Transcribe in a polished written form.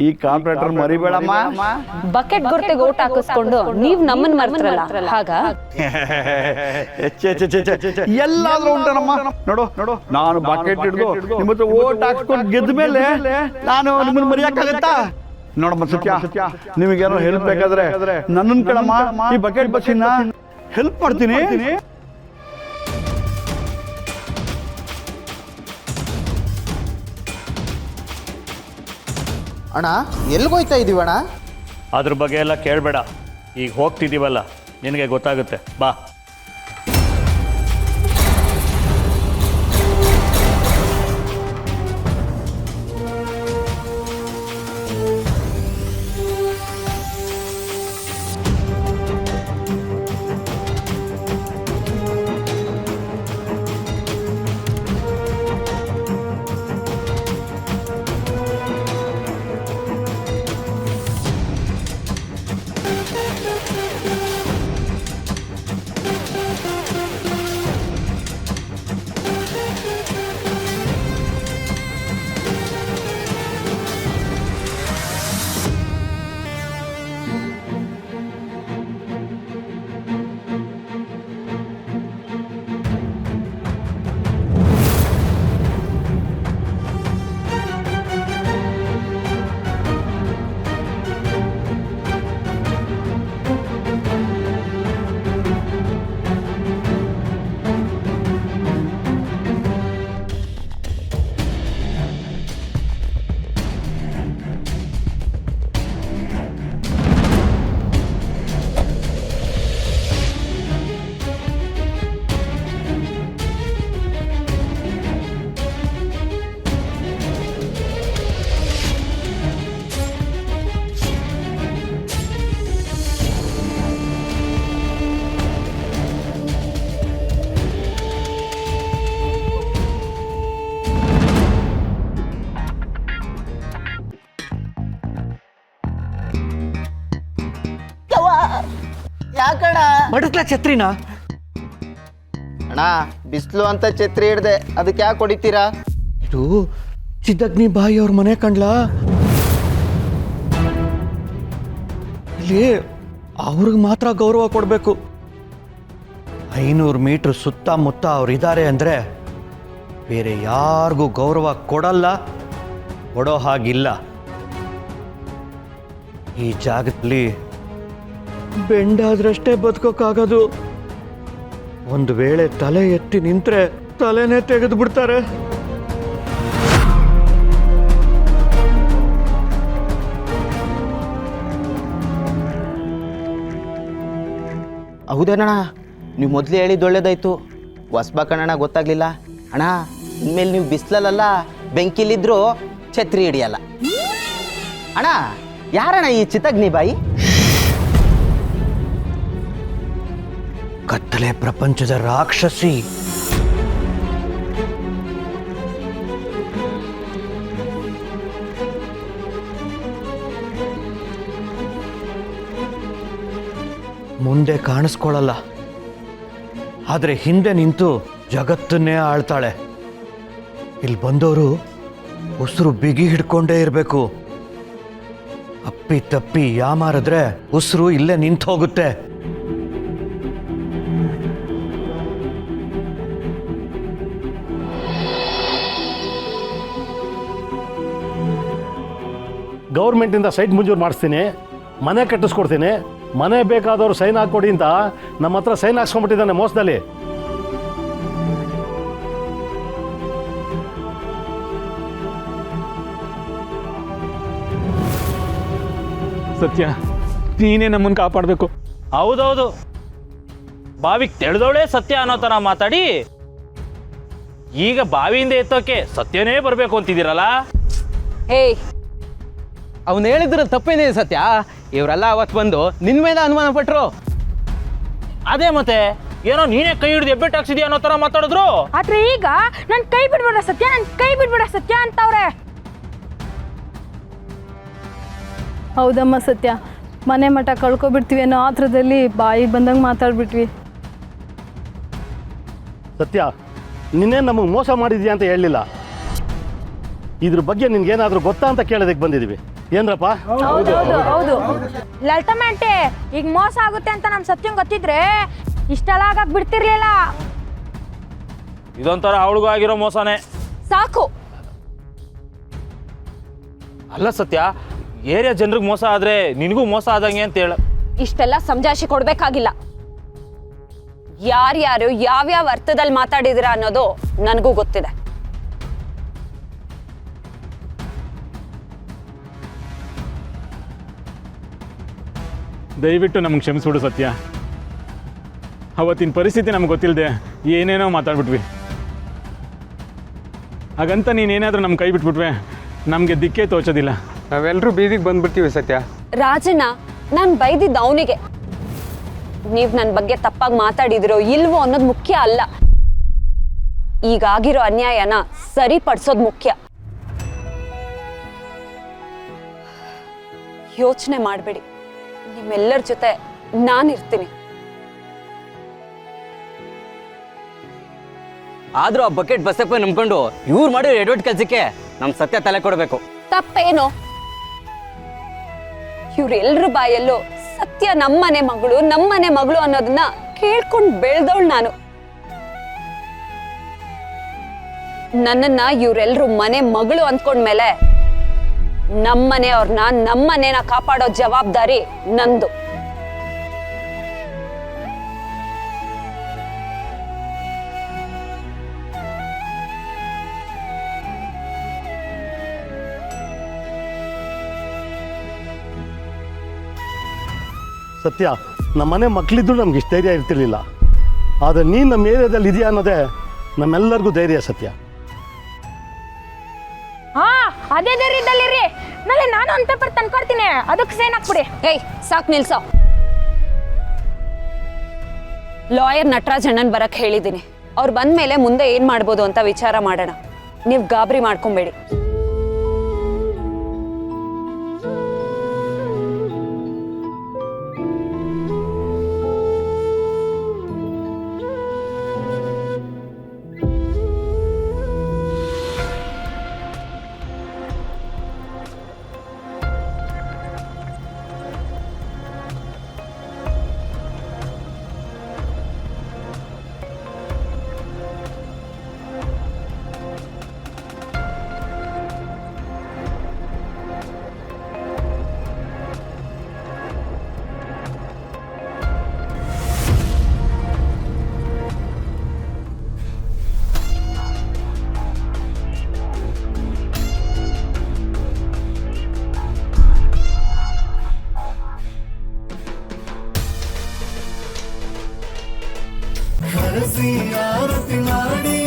ಈ corporate ಮರಿಬೇಡಮ್ಮ. Bucket ಗುರ್ತೆಗೆ vote ಹಾಕಿಸ್ಕೊಂಡು ನೀವ್ ನಮ್ಮನ್ ಮರ್ತ್ರಲ್ಲ ಹಾಗ ಎಲ್ಲಾದ್ರೂ ಉಂಟನಮ್ಮ. ನೋಡು ನೋಡು, ನಾನು ಬಕೆಟ್ ಹಿಡಿದು ನಿಮ್ಮ ಹತ್ರ ಓಟ್ ಹಾಕ್ಸ್ಕೊಂಡು ಗೆದ್ದ ಮೇಲೆ ನಾನು ನಿಮ್ಮನ್ನ ಮರಿಯಕ್ಕಾಗತ್ತಾ? ನೋಡಮ್ಮ ಸತ್ಯ, ನಿಮಗೇನೋ ಹೆಲ್ಪ್ ಬೇಕಾದ್ರೆ ನನ್ನನ್ ಕಣಮ್ಮ, ಈ ಬಕೆಟ್ ಬಸ್ಸಿನ ಹೆಲ್ಪ್ ಮಾಡ್ತೀನಿ. ಅಣ್ಣ ಎಲ್ಲಿಗೋಯ್ತಾ ಇದೀವಣ್ಣ? ಅದ್ರ ಬಗ್ಗೆ ಎಲ್ಲ ಕೇಳಬೇಡ, ಈಗ ಹೋಗ್ತಿದ್ದೀವಲ್ಲ ನಿನಗೆ ಗೊತ್ತಾಗುತ್ತೆ, ಬಾ. ಯಾಕಣ್ಣ ಮಡಕ್ಲ ಛತ್ರಿನ? ಅಣ್ಣ ಬಿಸಿಲು ಅಂತ ಛತ್ರಿ ಹಿಡ್ದೆ, ಅದಕ್ಕೆ ಯಾಕೆ ಹೊಡಿತೀರಾ? ಇದು ಚಿದ್ದಗ್ನಿ ಬಾಯಿ ಅವ್ರ ಮನೆ ಕಂಡ್ಲಾ? ಇಲ್ಲಿ ಅವ್ರಿಗೆ ಮಾತ್ರ ಗೌರವ ಕೊಡಬೇಕು. 500 ಮೀಟ್ರ್ ಸುತ್ತಮುತ್ತ ಅವ್ರಿದ್ದಾರೆ ಅಂದರೆ ಬೇರೆ ಯಾರಿಗೂ ಗೌರವ ಕೊಡಲ್ಲ, ಕೊಡೋ ಹಾಗಿಲ್ಲ. ಈ ಜಾಗದಲ್ಲಿ ಬೆಂಡಾದ್ರಷ್ಟೇ ಬದುಕೋಕ್ಕಾಗೋದು. ಒಂದು ವೇಳೆ ತಲೆ ಎತ್ತಿ ನಿಂತ್ರೆ ತಲೆನೇ ತೆಗೆದು ಬಿಡ್ತಾರೆ. ಹೌದೇನಣ್ಣ, ನೀವು ಮೊದಲೇ ಹೇಳಿದ್ದು ಒಳ್ಳೇದಾಯ್ತು. ಹೊಸ್ಬ ಕಣಣ್ಣ, ಗೊತ್ತಾಗ್ಲಿಲ್ಲ. ಅಣ್ಣ ಇನ್ಮೇಲೆ ನೀವು ಬಿಸಿಲಲ್ಲ ಬೆಂಕಿಲಿದ್ರು ಛತ್ರಿ ಹಿಡಿಯಲ್ಲ. ಅಣ್ಣ ಯಾರಣ್ಣ ಈ ಚಿತ್ತಗ್ನಿ ಬಾಯಿ? ಕತ್ತಲೆ ಪ್ರಪಂಚದ ರಾಕ್ಷಸಿ. ಮುಂದೆ ಕಾಣಿಸ್ಕೊಳ್ಳಲ್ಲ, ಆದ್ರೆ ಹಿಂದೆ ನಿಂತು ಜಗತ್ತನ್ನೇ ಆಳ್ತಾಳೆ. ಇಲ್ಲಿ ಬಂದವರು ಉಸಿರು ಬಿಗಿ ಹಿಡ್ಕೊಂಡೇ ಇರಬೇಕು. ಅಪ್ಪಿ ತಪ್ಪಿ ಯಾಮಾರಿದ್ರೆ ಉಸಿರು ಇಲ್ಲೇ ನಿಂತು ಹೋಗುತ್ತೆ. ಗೌರ್ಮೆಂಟಿಂದ ಸೈಟ್ ಮಂಜೂರು ಮಾಡಿಸ್ತೀನಿ, ಮನೆ ಕಟ್ಟಿಸ್ಕೊಡ್ತೀನಿ, ಮನೆ ಬೇಕಾದವರು ಸೈನ್ ಹಾಕ್ಕೊಡಿ ಅಂತ ನಮ್ಮ ಹತ್ರ ಸೈನ್ ಹಾಕ್ಸ್ಕೊಂಡ್ಬಿಟ್ಟಿದ್ದಾನೆ ಮೋಸದಲ್ಲಿ. ಸತ್ಯ, ನೀನೇ ನಮ್ಮನ್ನು ಕಾಪಾಡಬೇಕು. ಹೌದೌದು, ಬಾವಿಗೆ ತೆಳೆದವಳೇ ಸತ್ಯ ಅನ್ನೋ ಥರ ಮಾತಾಡಿ ಈಗ ಬಾವಿಯಿಂದ ಎತ್ತೋಕೆ ಸತ್ಯನೇ ಬರಬೇಕು ಅಂತಿದ್ದೀರಲ್ಲ. ಹೇಯ್, ಅವನು ಹೇಳಿದ್ರಲ್ಲಿ ತಪ್ಪೇನಿದೆ ಸತ್ಯ. ಇವರೆಲ್ಲ ಅವತ್ತು ಬಂದು ನಿನ್ನ ಮೇಲೆ ಅನುಮಾನ ಪಟ್ರು. ಅದೇ ಮತ್ತೆ ಏನೋ ನೀನೇ ಕೈ ಹಿಡಿದು ಎಬ್ಬೆಟ್ ಹಾಕ್ಸಿದ್ಯಾ ಅನ್ನೋ ಥರ ಮಾತಾಡಿದ್ರು. ಆದ್ರೆ ಈಗ ನನ್ ಕೈ ಬಿಡ್ಬೇಡ ಸತ್ಯ, ನನ್ ಕೈ ಬಿಡ್ಬೇಡ ಸತ್ಯ ಅಂತವ್ರೆ. ಹೌದಮ್ಮ ಸತ್ಯ, ಮನೆ ಮಠ ಕಳ್ಕೊಬಿಡ್ತೀವಿ ಅನ್ನೋ ಆತ್ರದಲ್ಲಿ ಬಾಯಿಗೆ ಬಂದಂಗೆ ಮಾತಾಡ್ಬಿಟ್ವಿ. ಸತ್ಯ, ನಿನ್ನೆ ನಮಗೆ ಮೋಸ ಮಾಡಿದ್ಯಾ ಅಂತ ಹೇಳಲಿಲ್ಲ. ಇದ್ರ ಬಗ್ಗೆ ನಿನ್ಗೇನಾದರೂ ಗೊತ್ತಾ ಅಂತ ಕೇಳೋದಕ್ಕೆ ಬಂದಿದ್ದೀವಿ. ಏನ್ರಪ್ಪ? ಹೌದು ಲಲಿತಮ್ಮ ಆಂಟಿ, ಈಗ ಮೋಸ ಆಗುತ್ತೆ ಅಂತ ನಮ್ಮ ಸತ್ಯಂಗ್ ಗೊತ್ತಿದ್ರೆ ಇಷ್ಟೆಲ್ಲ ಆಗಕ್ ಬಿಡ್ತಿರ್ಲಿಲ್ಲ. ಇದೊಂಥರ ಅವಳಿಗೂ ಆಗಿರೋ ಮೋಸನೇ. ಸಾಕು. ಅಲ್ಲ ಸತ್ಯ, ಏರಿಯಾ ಜನರಿಗೆ ಮೋಸ ಆದ್ರೆ ನಿನಗೂ ಮೋಸ ಆದಂಗೆ ಅಂತ ಹೇಳ. ಇಷ್ಟೆಲ್ಲ ಸಮಜಾಯಿಷಿ ಕೊಡ್ಬೇಕಾಗಿಲ್ಲ. ಯಾರ್ಯಾರು ಯಾವ್ಯಾವ ಅರ್ಥದಲ್ಲಿ ಮಾತಾಡಿದಿರ ಅನ್ನೋದು ನನಗೂ ಗೊತ್ತಿದೆ. ದಯವಿಟ್ಟು ನಮ್ಗೆ ಕ್ಷಮಿಸ್ಬಿಡು ಸತ್ಯ. ಅವತ್ತಿನ ಪರಿಸ್ಥಿತಿ ನಮ್ಗೆ ಗೊತ್ತಿಲ್ಲದೆ ಏನೇನೋ ಮಾತಾಡ್ಬಿಟ್ವಿ. ಹಾಗಂತ ನೀನೇನಾದರೂ ನಮ್ಮ ಕೈ ಬಿಟ್ಬಿಟ್ವೆ ನಮಗೆ ದಿಕ್ಕೇ ತೋಚೋದಿಲ್ಲ. ನಾವೆಲ್ಲರೂ ಬೀದಿಗೆ ಬಂದ್ಬಿಡ್ತೀವಿ ಸತ್ಯ. ರಾಜಣ್ಣ, ನಾನು ಬೈದಿದ್ದ ಅವನಿಗೆ. ನೀವು ನನ್ನ ಬಗ್ಗೆ ತಪ್ಪಾಗಿ ಮಾತಾಡಿದಿರೋ ಇಲ್ವೋ ಅನ್ನೋದು ಮುಖ್ಯ ಅಲ್ಲ. ಈಗಾಗಿರೋ ಅನ್ಯಾಯನ ಸರಿಪಡಿಸೋದು ಮುಖ್ಯ. ಯೋಚನೆ ಮಾಡಬೇಡಿ, ನಿಮ್ಮೆಲ್ಲರ ಜೊತೆ ನಾನಿರ್ತೀನಿ. ಆದ್ರೂ ಆ ಬಕೆಟ್ ಬಸಪ್ಪ ನಂಬ್ಕೊಂಡು ಇವ್ರು ಮಾಡಿರೋ ಎಡವಟ್ ಕೆಲಸಕ್ಕೆ ನಮ್ಮ ಸತ್ಯ ತಲೆ ಕೊಡಬೇಕು. ತಪ್ಪೇನು? ಇವ್ರೆಲ್ರ ಬಾಯಲ್ಲೂ ಸತ್ಯ ನಮ್ಮನೆ ಮಗಳು ಅನ್ನೋದನ್ನ ಕೇಳ್ಕೊಂಡು ಬೆಳೆದವಳು ನಾನು. ನನ್ನನ್ನ ಇವ್ರೆಲ್ರು ಮನೆ ಮಗಳು ಅಂದ್ಕೊಂಡ್ಮೇಲೆ ನಮ್ಮನೆಯವ್ರನ್ನ ನಮ್ಮನೇನ ಕಾಪಾಡೋ ಜವಾಬ್ದಾರಿ ನಂದು. ಸತ್ಯ, ನಮ್ಮನೆ ಮಕ್ಕಳಿದ್ರು ನಮ್ಗೆ ಇಷ್ಟು ಧೈರ್ಯ ಇರ್ತಿರ್ಲಿಲ್ಲ. ಆದರೆ ನೀನು ನಮ್ಮ ಏರಿಯಾದಲ್ಲಿ ಇದೆಯಾ ಅನ್ನೋದೇ ನಮ್ಮೆಲ್ಲರಿಗೂ ಧೈರ್ಯ. ಸತ್ಯ, ಹಾ, ಅದೇ ಧೈರ್ಯದಲ್ಲಿರಿ. ನಾಳೆ ನಾನು ಒಂದು ಪೇಪರ್ ತಂದ್ಕೊಡ್ತೀನಿ, ಅದಕ್ಕೆ ಸೈನ್ ಹಾಕ್ಬಿಡಿ. ಏಯ್, ಸಾಕ್ ನಿಲ್ಸೋ. ಲಾಯರ್ ನಟರಾಜ್ ಅಣ್ಣನ್ ಬರಕ್ ಹೇಳಿದ್ದೀನಿ. ಅವ್ರು ಬಂದ್ಮೇಲೆ ಮುಂದೆ ಏನ್ ಮಾಡ್ಬೋದು ಅಂತ ವಿಚಾರ ಮಾಡೋಣ. ನೀವು ಗಾಬರಿ ಮಾಡ್ಕೊಂಬೇಡಿ. ಆರತಿ ಮಾಡಿ